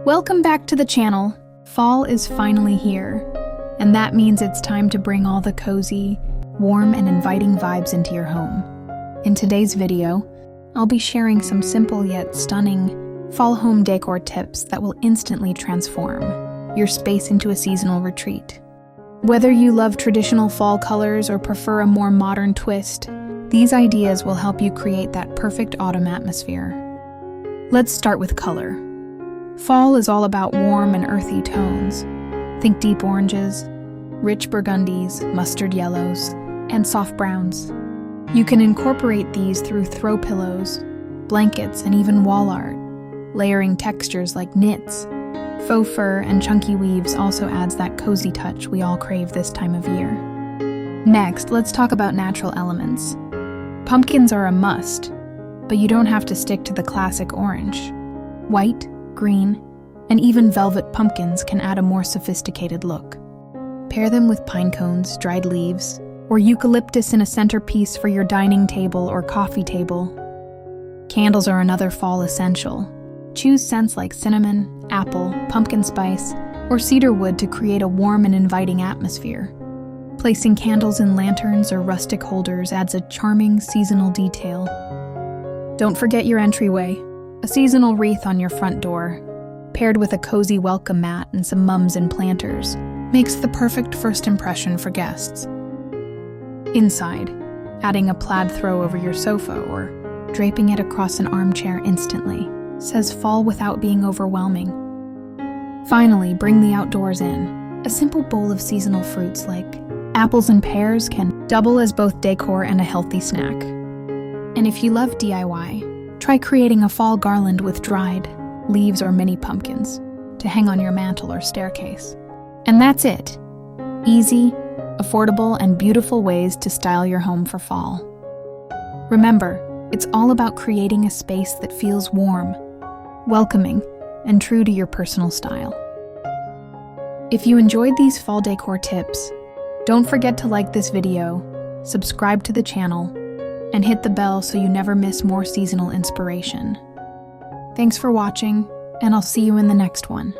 Welcome back to the channel. Fall is finally here, and that means it's time to bring all the cozy, warm, and inviting vibes into your home. In today's video, I'll be sharing some simple yet stunning fall home decor tips that will instantly transform your space into a seasonal retreat. Whether you love traditional fall colors or prefer a more modern twist, these ideas will help you create that perfect autumn atmosphere. Let's start with color. Fall is all about warm and earthy tones. Think deep oranges, rich burgundies, mustard yellows, and soft browns. You can incorporate these through throw pillows, blankets, and even wall art. Layering textures like knits, faux fur, and chunky weaves also adds that cozy touch we all crave this time of year. Next, let's talk about natural elements. Pumpkins are a must, but you don't have to stick to the classic orange. White, green, and even velvet pumpkins can add a more sophisticated look. Pair them with pine cones, dried leaves, or eucalyptus in a centerpiece for your dining table or coffee table. Candles are another fall essential. Choose scents like cinnamon, apple, pumpkin spice, or cedar wood to create a warm and inviting atmosphere. Placing candles in lanterns or rustic holders adds a charming seasonal detail. Don't forget your entryway. A seasonal wreath on your front door, paired with a cozy welcome mat and some mums and planters, makes the perfect first impression for guests. Inside, adding a plaid throw over your sofa or draping it across an armchair instantly says fall without being overwhelming. Finally, bring the outdoors in. A simple bowl of seasonal fruits like apples and pears can double as both decor and a healthy snack. And if you love DIY, try creating a fall garland with dried leaves or mini pumpkins to hang on your mantle or staircase. And that's it. Easy, affordable, and beautiful ways to style your home for fall. Remember, it's all about creating a space that feels warm, welcoming, and true to your personal style. If you enjoyed these fall decor tips, don't forget to like this video, subscribe to the channel, and hit the bell so you never miss more seasonal inspiration. Thanks for watching, and I'll see you in the next one.